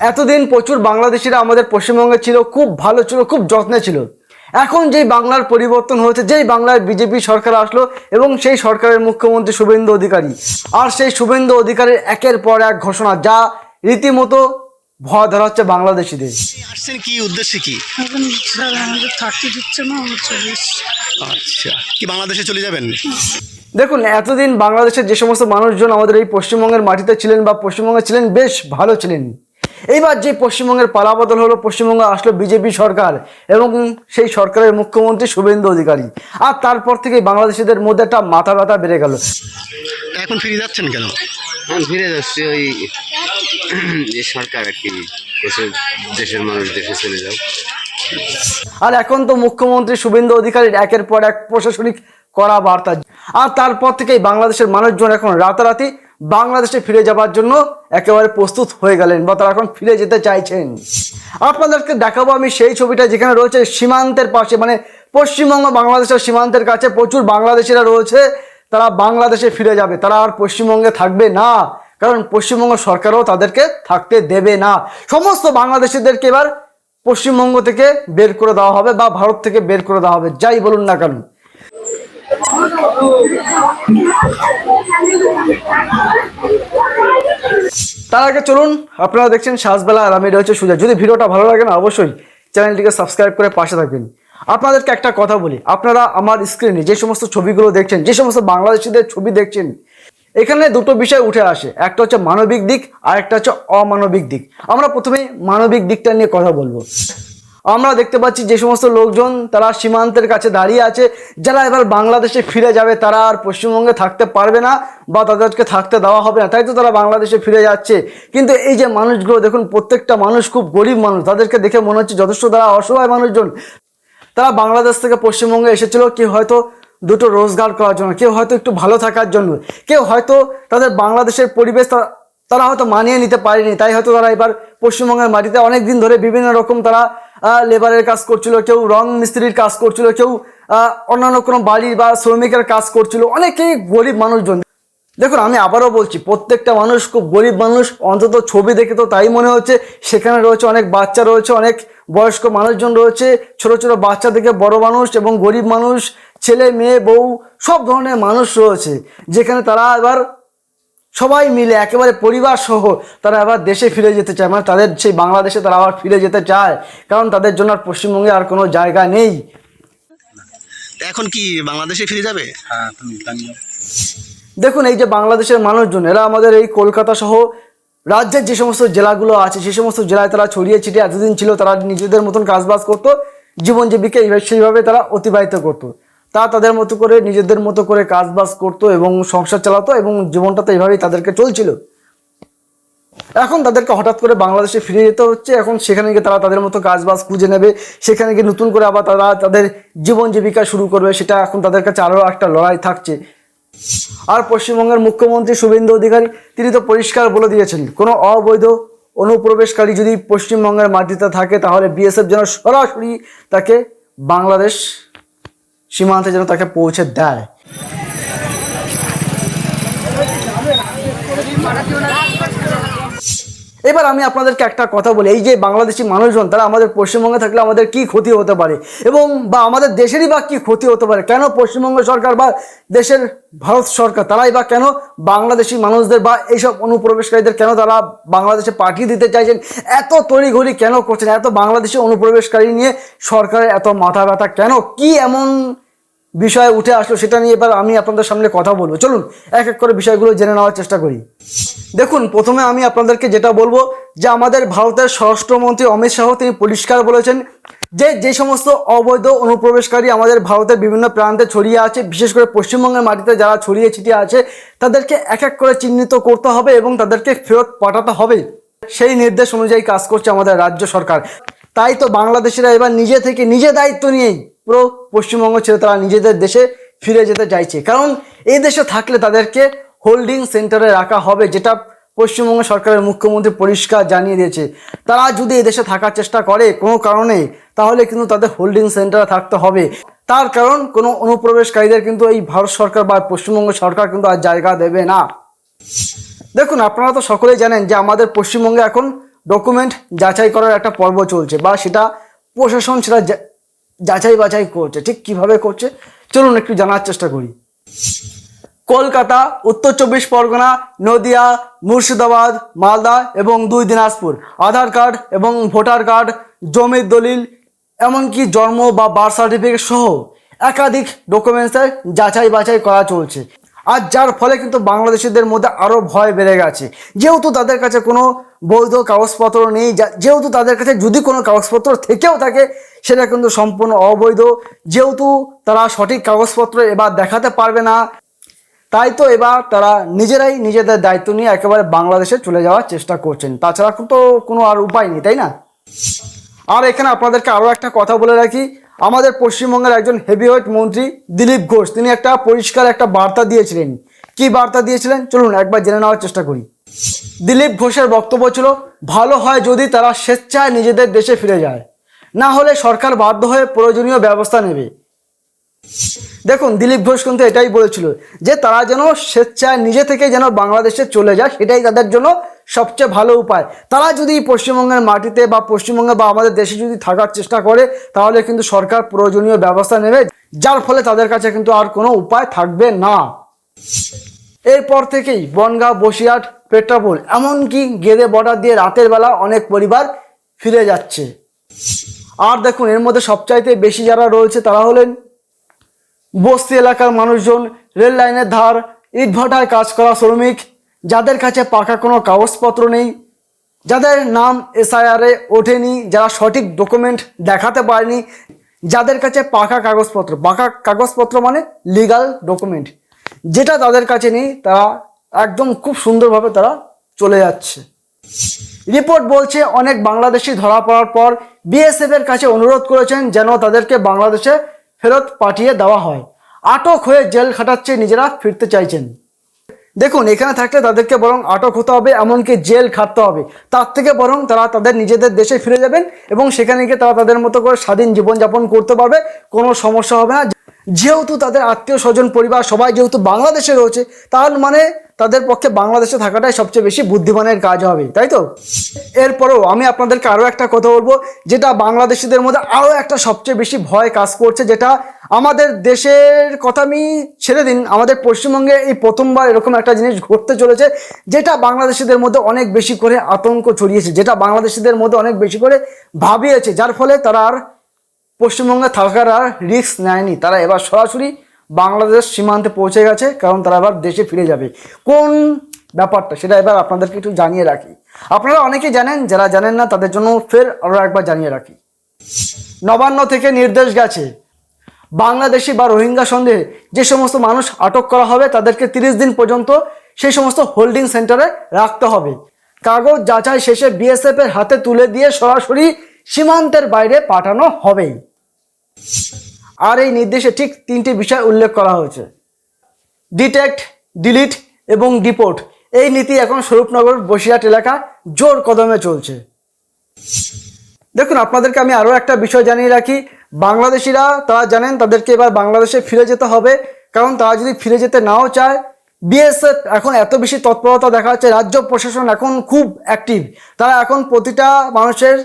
এতদিন প্রচুর বাংলাদেশিরা আমাদের পশ্চিমবঙ্গে ছিল, খুব ভালো ছিল, খুব যত্নে ছিল। এখন যেই বাংলার পরিবর্তন হয়েছে, যেই বাংলার বিজেপি সরকার আসলো এবং সেই সরকারের মুখ্যমন্ত্রী শুভেন্দু অধিকারী, আর সেই শুভেন্দু অধিকারীর একের পর এক ঘোষণা যা রীতিমতো ভয় ধরাচ্ছে বাংলাদেশিদের। আসছেন কি উদ্দেশ্যে কি? এখন স্যার আমাদের থাকতে দিচ্ছে না, আমরা চলে এসেছি। আচ্ছা, কি বাংলাদেশে চলে যাবেন? দেখুন, এতদিন বাংলাদেশের যে সমস্ত মানুষজন আমাদের এই পশ্চিমবঙ্গের মাটিতে ছিলেন বা পশ্চিমবঙ্গে ছিলেন, বেশ ভালো ছিলেন। এইবার যে পশ্চিমবঙ্গের পালাবদল হলো, পশ্চিমবঙ্গে আসলো বিজেপি সরকার এবং সেই সরকারের মুখ্যমন্ত্রী শুভেন্দু অধিকারী, আর তারপর থেকে বাংলাদেশিদের মধ্যে একটা মাথা ব্যথা বেড়ে গেল। এখন ফিরে যাচ্ছেন কেন? এখন ফিরে যাচ্ছি ওই যে সরকার আর কি দেশের মানুষ দেশে চলে যাও। আর এখন তো মুখ্যমন্ত্রী শুভেন্দু অধিকারীর একের পর এক প্রশাসনিক কড়া বার্তা, আর তারপর থেকেই বাংলাদেশের মানুষজন এখন রাতারাতি বাংলাদেশে ফিরে যাবার জন্য একেবারে প্রস্তুত হয়ে গেলেন বা তারা এখন ফিরে যেতে চাইছেন। আপনাদেরকে দেখাবো আমি সেই ছবিটা যেখানে রয়েছে সীমান্তের পাশে, মানে পশ্চিমবঙ্গ বাংলাদেশের সীমান্তের কাছে প্রচুর বাংলাদেশিরা রয়েছে। তারা বাংলাদেশে ফিরে যাবে, তারা আর পশ্চিমবঙ্গে থাকবে না, কারণ পশ্চিমবঙ্গ সরকারও তাদেরকে থাকতে দেবে না। সমস্ত বাংলাদেশিদেরকে এবার পশ্চিমবঙ্গ থেকে বের করে দেওয়া হবে বা ভারত থেকে বের করে দেওয়া হবে, যাই বলুন না কেন। তার আগে চলুন, আপনারা দেখছেন সাজবেলা আর আমি রয়েছে সুজা। যদি ভিডিওটা ভালো লাগে না, অবশ্যই চ্যানেলটিকে সাবস্ক্রাইব করে পাশে থাকবেন। আপনাদেরকে একটা কথা বলি, আপনারা আমার স্ক্রিনে যে সমস্ত ছবিগুলো দেখছেন, যে সমস্ত বাংলাদেশিদের ছবি দেখছেন, এখানে দুটো বিষয় উঠে আসে। একটা হচ্ছে মানবিক দিক আর একটা হচ্ছে অমানবিক দিক। আমরা প্রথমে মানবিক দিকটা নিয়ে কথা বলবো। আমরা দেখতে পাচ্ছি যে সমস্ত লোকজন তারা সীমান্তের কাছে দাঁড়িয়ে আছে, যারা এবার বাংলাদেশে ফিরে যাবে, তারা আর পশ্চিমবঙ্গে থাকতে পারবে না বা তাদেরকে থাকতে দেওয়া হবে না, তাই তো তারা বাংলাদেশে ফিরে যাচ্ছে। কিন্তু এই যে মানুষগুলো দেখুন, প্রত্যেকটা মানুষ খুব গরিব মানুষ, তাদেরকে দেখে মনে হচ্ছে যথেষ্ট তারা অসহায় মানুষজন। তারা বাংলাদেশ থেকে পশ্চিমবঙ্গে এসেছিল কেউ হয়তো দুটো রোজগার করার জন্য, কেউ হয়তো একটু ভালো থাকার জন্য, কেউ হয়তো তাদের বাংলাদেশের পরিবেশ তারা হয়তো মানিয়ে নিতে পারেনি, তাই হয়তো তারা এবার পশ্চিমবঙ্গের মাটিতে অনেক দিন ধরে বিভিন্ন রকম তারা লেবারের কাজ করছিল, কেউ রং মিস্ত্রির কাজ করছিল, কেউ অন্যান্য কোনো বাড়ি বা শ্রমিকের কাজ করছিল, অনেকেই গরিব মানুষজন। দেখুন, আমি আবারও বলছি, প্রত্যেকটা মানুষ খুব গরিব মানুষ। অন্তত ছবি দেখে তো তাই মনে হচ্ছে। সেখানে রয়েছে অনেক বাচ্চা রয়েছে, অনেক বয়স্ক মানুষজন রয়েছে, ছোট ছোট বাচ্চা থেকে বড় মানুষ এবং গরিব মানুষ, ছেলে মেয়ে বউ সব ধরনের মানুষ রয়েছে, যেখানে তারা এবার সবাই মিলে একেবারে পরিবার সহ তারা আবার দেশে ফিরে যেতে চায়, মানে তাদের সেই বাংলাদেশে তারা আবার ফিরে যেতে চায়, কারণ তাদের জন্য আর পশ্চিমবঙ্গে আর কোনো জায়গা নেই। এখন কি বাংলাদেশে ফিরে যাবে? দেখুন, এই যে বাংলাদেশের মানুষজন, এরা আমাদের এই কলকাতা সহ রাজ্যের যে সমস্ত জেলাগুলো আছে, সেই সমস্ত জেলায় তারা ছড়িয়ে ছিটিয়ে এতদিন ছিল। তারা নিজেদের মতন কাজবাজ করতো, জীবন জীবিকা সেইভাবে তারা অতিবাহিত করতো। তারা তাদের মতো করে নিজেদের মতো করে কাজবাজ করতো এবং সংসার চালাতো এবং জীবনটা তো এইভাবেই তাদেরকে চলছিল। এখন তাদেরকে হঠাৎ করে বাংলাদেশে ফিরে যেতে হচ্ছে। এখন সেখানে গিয়ে তারা তাদের মতো কাজবাজ খুঁজে নেবে, সেখানে গিয়ে নতুন করে আবার তারা তাদের জীবন জীবিকা শুরু করবে। সেটা এখন তাদের কাছে আরও একটা লড়াই থাকছে। আর পশ্চিমবঙ্গের মুখ্যমন্ত্রী শুভেন্দু অধিকারী তিনি তো পরিষ্কার বলে দিয়েছেন, কোনো অবৈধ অনুপ্রবেশকারী যদি পশ্চিমবঙ্গের মাটিতে থাকে, তাহলে বিএসএফ যেন সরাসরি তাকে বাংলাদেশ সীমান্তে যেন তাকে পৌঁছে দেয়। এবার আমি আপনাদেরকে একটা কথা বলি, এই যে বাংলাদেশি মানুষজন তারা আমাদের পশ্চিমবঙ্গে থাকলে আমাদের কি ক্ষতি হতে পারে এবং বা আমাদের দেশেরই বা কি ক্ষতি হতে পারে, কেন পশ্চিমবঙ্গ সরকার বা দেশের ভারত সরকার তারাই বা কেন বাংলাদেশি মানুষদের বা এইসব অনুপ্রবেশকারীদের কেন তারা বাংলাদেশে পাঠিয়ে দিতে চাইছেন, এত তড়িঘড়ি কেন করছেন, এত বাংলাদেশি অনুপ্রবেশকারী নিয়ে সরকারের এত মাথা ব্যথা কেন, কি এমন বিষয় উঠে আসলো, সেটা নিয়ে এবার আমি আপনাদের সামনে কথা বলবো। চলুন এক এক করে বিষয়গুলো জেনে নেওয়ার চেষ্টা করি। দেখুন, প্রথমে আমি আপনাদেরকে যেটা বলবো যে আমাদের ভারতের স্বরাষ্ট্রমন্ত্রী অমিত শাহ তিনি পরিষ্কার বলেছেন যে যে সমস্ত অবৈধ অনুপ্রবেশকারী আমাদের ভারতের বিভিন্ন প্রান্তে ছড়িয়ে আছে, বিশেষ করে পশ্চিমবঙ্গের মাটিতে যারা ছড়িয়ে ছিটিয়ে আছে, তাদেরকে এক এক করে চিহ্নিত করতে হবে এবং তাদেরকে ফেরত পাঠাতে হবে। সেই নির্দেশ অনুযায়ী কাজ করছে আমাদের রাজ্য সরকার। তাই তো বাংলাদেশিরা এবার নিজে থেকে নিজে দায়িত্ব নিয়েই পুরো পশ্চিমবঙ্গ ছেড়ে তারা নিজেদের দেশে ফিরে যেতে চাইছে, কারণ এই দেশে থাকলে তাদেরকে হোল্ডিং সেন্টারে রাখা হবে, যেটা পশ্চিমবঙ্গ সরকারের মুখ্যমন্ত্রী পরিষ্কার জানিয়ে দিয়েছে। তারা যদি এই দেশে থাকার চেষ্টা করে কোনো কারণে, তাহলে কিন্তু তাদের হোল্ডিং সেন্টারে থাকতে হবে। তার কারণ কোনো অনুপ্রবেশকারীদের কিন্তু এই ভারত সরকার বা পশ্চিমবঙ্গ সরকার কিন্তু আর জায়গা দেবে না। দেখুন, আপনারা তো সকলেই জানেন যে আমাদের পশ্চিমবঙ্গে এখন ডকুমেন্ট যাচাই করার একটা পর্ব চলছে, বা সেটা প্রশাসন সেটা যাচাই বাছাই করছে। ঠিক কিভাবে করছে চলুন একটু জানার চেষ্টা করি। কলকাতা, উত্তর চব্বিশ পরগনা, নদিয়া, মুর্শিদাবাদ, মালদা এবং 2 দিনাজপুর আধার কার্ড এবং ভোটার কার্ড, জমির দলিল, এমনকি জন্ম বা বার্থ সার্টিফিকেট সহ একাধিক ডকুমেন্টসের যাচাই বাছাই করা চলছে। আর যার ফলে কিন্তু বাংলাদেশিদের মধ্যে আরও ভয় বেড়ে গেছে, যেহেতু তাদের কাছে কোনো বৈধ কাগজপত্র নেই, যেহেতু তাদের কাছে যদি কোনো কাগজপত্র থেকেও থাকে সেটা কিন্তু সম্পূর্ণ অবৈধ, যেহেতু তারা সঠিক কাগজপত্র এবার দেখাতে পারবে না, তাই তো এবার তারা নিজেরাই নিজেদের দায়িত্ব নিয়ে একেবারে বাংলাদেশে চলে যাওয়ার চেষ্টা করছেন। তাছাড়া তো কোনো আর উপায় নেই, তাই না? আর এখানে আপনাদেরকে আরও একটা কথা বলে রাখি, আমাদের পশ্চিমবঙ্গের একজন হেভিওয়েট মন্ত্রী দিলীপ ঘোষ, তিনি একটা পরিষ্কার একটা বার্তা দিয়েছিলেন। কি বার্তা দিয়েছিলেন চলুন একবার জেনে নেওয়ার চেষ্টা করি। দিলীপ ঘোষের বক্তব্য ছিল, ভালো হয় যদি তারা স্বেচ্ছায় নিজেদের দেশে ফিরে যায়, না হলে সরকার বাধ্য হয়ে প্রয়োজনীয় ব্যবস্থা নেবে। দেখুন, দিলীপ ঘোষ কিন্তু এটাই বলেছিল যে তারা যেন স্বেচ্ছায় নিজে থেকে যেন বাংলাদেশে চলে যায়, সেটাই তাদের জন্য সবচেয়ে ভালো উপায়। তারা যদি পশ্চিমবঙ্গের মাটিতে বা পশ্চিমবঙ্গে বা আমাদের দেশে যদি থাকার চেষ্টা করে, তাহলে কিন্তু সরকার প্রয়োজনীয় ব্যবস্থা নেবে, যার ফলে তাদের কাছে কিন্তু আর কোনো উপায় থাকবে না। এরপর থেকেই বনগাঁ, বসিরহাট, পেট্রাপোল এমনকি গেদে বর্ডার দিয়ে রাতের বেলা অনেক পরিবার ফিরে যাচ্ছে। আর দেখুন, এর মধ্যে সবচাইতে বেশি যারা রয়েছে তারা হলেন বস্তি এলাকার মানুষজন, রেল লাইনের ধার, ইটভাটায় কাজ করা শ্রমিক, যাদের কাছে পাকা কোনো কাগজপত্র নেই, যাদের নাম এসআইআরে ওঠেনি, যারা সঠিক ডকুমেন্ট দেখাতে পারেনি, যাদের কাছে পাকা কাগজপত্র মানে লিগাল ডকুমেন্ট, যেটা তাদের কাছে নেই, তারা একদম খুব সুন্দরভাবে তারা চলে যাচ্ছে। রিপোর্ট বলছে অনেক বাংলাদেশি ধরা পড়ার পর বিএসএফ এর কাছে অনুরোধ করেছেন যেন তাদেরকে বাংলাদেশে ফেরত পাঠিয়ে দেওয়া হয়। আটক হয়ে জেল খাটাচ্ছে, নিজেরা ফিরতে চাইছেন। দেখুন, এখানে থাকলে তাদেরকে বরং আটক হতে হবে, এমনকি জেল খাটতে হবে, তার থেকে বরং তারা তাদের নিজেদের দেশে ফিরে যাবেন এবং সেখানে গিয়ে তারা তাদের মতো করে স্বাধীন জীবনযাপন করতে পারবে, কোনো সমস্যা হবে না। যেহেতু তাদের আত্মীয় স্বজন পরিবার সবাই যেহেতু বাংলাদেশে রয়েছে, তার মানে তাদের পক্ষে বাংলাদেশে থাকাটাই সবচেয়ে বেশি বুদ্ধিমানের কাজ হবে, তাই তো? এরপরেও আমি আপনাদেরকে আরও একটা কথা বলবো, যেটা বাংলাদেশিদের মধ্যে আরও একটা সবচেয়ে বেশি ভয় কাজ করছে, যেটা আমাদের দেশের কথা আমি ছেড়ে দিন, আমাদের পশ্চিমবঙ্গে এই প্রথমবার এরকম একটা জিনিস ঘটতে চলেছে, যেটা বাংলাদেশিদের মধ্যে অনেক বেশি করে আতঙ্ক ছড়িয়েছে, যেটা বাংলাদেশিদের মধ্যে অনেক বেশি করে ভাবিয়েছে, যার ফলে তারা আর পশ্চিমবঙ্গে থাকার আর রিস্ক নেয়নি। তারা এবার সরাসরি বাংলাদেশ সীমান্তে পৌঁছে গেছে, কারণ তারা এবার দেশে ফিরে যাবে। কোন ব্যাপারটা সেটা এবার আপনাদেরকে একটু জানিয়ে রাখি। আপনারা অনেকেই জানেন, যারা জানেন না তাদের জন্য ফের আরও একবার জানিয়ে রাখি। নবান্ন থেকে নির্দেশ গেছে, বাংলাদেশি বা রোহিঙ্গা সন্দেহে যে সমস্ত মানুষ আটক করা হবে তাদেরকে 30 দিন পর্যন্ত সেই সমস্ত হোল্ডিং সেন্টারে রাখতে হবে। কাগজ যাচাই শেষে বিএসএফ এর হাতে তুলে দিয়ে সরাসরি সীমান্তের বাইরে পাঠানো হবেই। আর এই নির্দেশে ঠিক 3টি বিষয় উল্লেখ করা হয়েছে: ডিটেক্ট, ডিলিট এবং ডিপোর্ট। এই নীতি এখন স্বরূপনগর, বসিরহাট এলাকা জোর কদমে চলছে। দেখুন, আপনাদেরকে আমি আরও একটা বিষয় জানিয়ে রাখি, বাংলাদেশিরা তারা জানেন তাদেরকে এবার বাংলাদেশে ফিরে যেতে হবে, কারণ তারা যদি ফিরে যেতে নাও চায়, বিএসএফ এখন এত বেশি তৎপরতা দেখাচ্ছে, রাজ্য প্রশাসন এখন খুব অ্যাক্টিভ, তারা এখন প্রতিটা মানুষের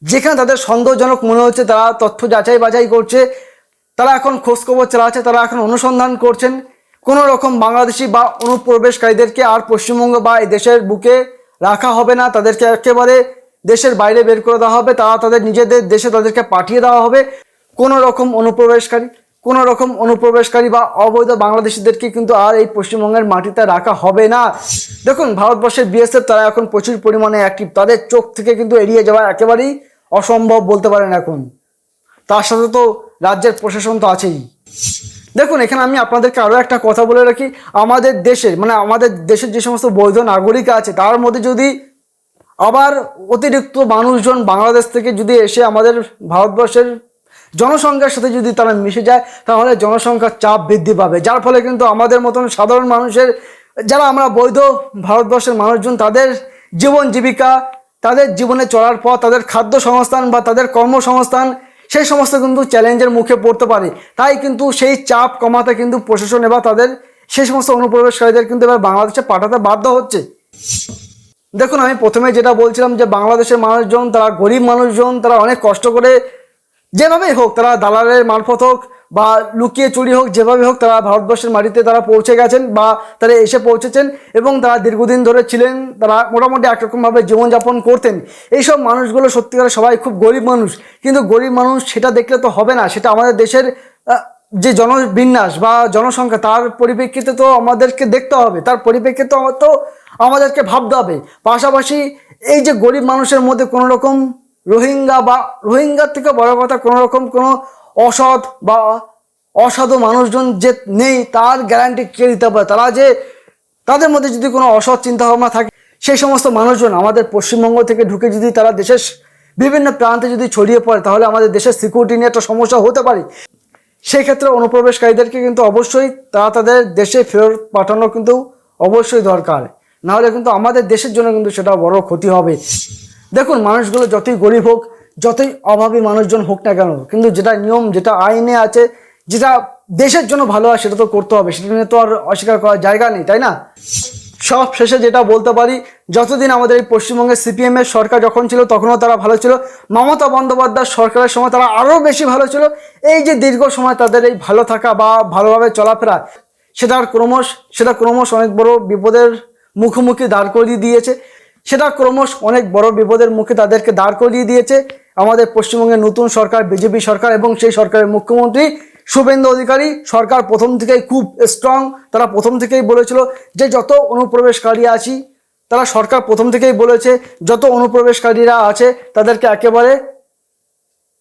যেখানে তাদের সন্দেহজনক মনে হচ্ছে তারা তথ্য যাচাই বাছাই করছে, তারা এখন খোঁজখবর চালাচ্ছে, তারা এখন অনুসন্ধান করছেন। কোনো রকম বাংলাদেশি বা অনুপ্রবেশকারীদেরকে আর পশ্চিমবঙ্গ বা এই দেশের বুকে রাখা হবে না, তাদেরকে একেবারে দেশের বাইরে বের করে দেওয়া হবে, তারা তাদের নিজেদের দেশে তাদেরকে পাঠিয়ে দেওয়া হবে। কোনো রকম অনুপ্রবেশকারী বা অবৈধ বাংলাদেশিদেরকে কিন্তু আর এই পশ্চিমবঙ্গের মাটিতে রাখা হবে না। দেখুন, ভারতবর্ষের বিএসএফ তারা এখন প্রচুর পরিমাণে অ্যাক্টিভ, তাদের চোখ থেকে কিন্তু এড়িয়ে যাওয়া একেবারেই অসম্ভব বলতে পারেন এখন। তার সাথে তো রাজ্যের প্রশাসন তো আছেই। দেখুন, এখানে আমি আপনাদেরকে আরও একটা কথা বলে রাখি, আমাদের দেশের যে সমস্ত বৈধ নাগরিক আছে তার মধ্যে যদি আবার অতিরিক্ত মানুষজন বাংলাদেশ থেকে যদি এসে আমাদের ভারতবর্ষের জনসংখ্যার সাথে যদি তারা মিশে যায়, তাহলে জনসংখ্যার চাপ বৃদ্ধি পাবে, যার ফলে কিন্তু আমাদের মতন সাধারণ মানুষের, যারা আমরা বৈধ ভারতবর্ষের মানুষজন, তাদের জীবন জীবিকা, তাদের জীবনে চলার পর তাদের খাদ্য সংস্থান বা তাদের কর্মসংস্থান, সেই সমস্ত কিন্তু চ্যালেঞ্জের মুখে পড়তে পারে। তাই কিন্তু সেই চাপ কমাতে কিন্তু প্রশাসন এবার তাদের সেই সমস্ত অনুপ্রবেশকারীদের কিন্তু এবার বাংলাদেশে পাঠাতে বাধ্য হচ্ছে। দেখুন, আমি প্রথমে যেটা বলছিলাম যে বাংলাদেশের মানুষজন, তারা গরিব মানুষজন, তারা অনেক কষ্ট করে যেভাবেই হোক, তারা দালালের মারফত হোক বা লুকিয়ে চুরি হোক, যেভাবে হোক তারা ভারতবর্ষের মাটিতে তারা পৌঁছে গেছেন বা তারা এসে পৌঁছেছেন এবং তারা দীর্ঘদিন ধরে ছিলেন, তারা মোটামুটি একরকমভাবে জীবনযাপন করতেন। এইসব মানুষগুলো সত্যিকারে সবাই খুব গরিব মানুষ, কিন্তু গরিব মানুষ সেটা দেখলে তো হবে না, সেটা আমাদের দেশের যে জনবিন্যাস বা জনসংখ্যা তার পরিপ্রেক্ষিতে তো আমাদেরকে দেখতে হবে, তার পরিপ্রেক্ষিতে তো আমাদেরকে ভাবতে হবে। পাশাপাশি এই যে গরিব মানুষের মধ্যে কোনো রকম রোহিঙ্গার থেকে বড় কথা কোনো রকম কোনো অসৎ বা অসাধু মানুষজন যে নেই তার গ্যারান্টি কে দিতে পারে? তারা যে তাদের মধ্যে যদি কোনো অসৎ চিন্তাভাবনা থাকে, সেই সমস্ত মানুষজন আমাদের পশ্চিমবঙ্গ থেকে ঢুকে যদি তারা দেশের বিভিন্ন প্রান্তে যদি ছড়িয়ে পড়ে, তাহলে আমাদের দেশের সিকিউরিটি নিয়ে একটা সমস্যা হতে পারে। সেই ক্ষেত্রে অনুপ্রবেশকারীদেরকে কিন্তু অবশ্যই তারা তাদের দেশে ফেরত পাঠানো কিন্তু অবশ্যই দরকার, নাহলে কিন্তু আমাদের দেশের জন্য কিন্তু সেটা বড় ক্ষতি হবে। দেখুন, মানুষগুলো যতই গরিব হোক, যতই অভাবী মানুষজন হোক না কেন, কিন্তু যেটা নিয়ম, যেটা আইনে আছে, যেটা দেশের জন্য ভালো হয় সেটা তো করতে হবে, সেটা নিয়ে তো আর অস্বীকার করার জায়গা নেই, তাই না? সব শেষে যেটা বলতে পারি, যতদিন আমাদের এই পশ্চিমবঙ্গে সিপিএম এর সরকার যখন ছিল তখনও তারা ভালো ছিল, মমতা বন্দ্যোপাধ্যায়ের সরকারের সময় তারা আরও বেশি ভালো ছিল। এই যে দীর্ঘ সময় তাদের এই ভালো থাকা বা ভালোভাবে চলাফেরা, সেটা ক্রমশ অনেক বড় বিপদের মুখোমুখি দাঁড় করিয়ে দিয়েছে। সেটা ক্রমশ অনেক বড় বিপদের মুখে তাদেরকে দাঁড় করিয়ে দিয়েছে আমাদের পশ্চিমবঙ্গের নতুন সরকার, বিজেপি সরকার, এবং সেই সরকারের মুখ্যমন্ত্রী শুভেন্দু অধিকারী। সরকার প্রথম থেকেই খুব স্ট্রং, তারা প্রথম থেকেই বলেছিল যে যত অনুপ্রবেশকারী আছি, তারা সরকার প্রথম থেকেই বলেছে যত অনুপ্রবেশকারীরা আছে তাদেরকে একেবারে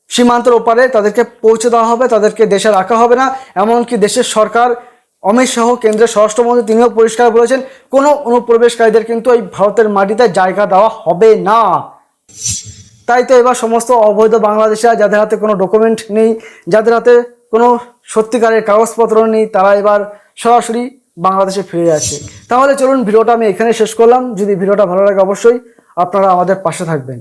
সীমান্তের ওপারে তাদেরকে পৌঁছে দেওয়া হবে, তাদেরকে দেশে রাখা হবে না। এমনকি দেশের সরকার অমিত শাহ, কেন্দ্রের স্বরাষ্ট্রমন্ত্রী, তিনিও পরিষ্কার বলেছেন কোনো অনুপ্রবেশকারীদের কিন্তু এই ভারতের মাটিতে জায়গা দেওয়া হবে না। তাই তো এবার সমস্ত অবৈধ বাংলাদেশিরা, যাদের হাতে কোনো ডকুমেন্ট নেই, যাদের হাতে কোনো সত্যিকারের কাগজপত্র নেই, তারা এবার সরাসরি বাংলাদেশে ফিরে যাচ্ছে। তাহলে চলুন, ভিডিওটা আমি এখানে শেষ করলাম। যদি ভিডিওটা ভালো লাগে অবশ্যই আপনারা আমাদের পাশে থাকবেন।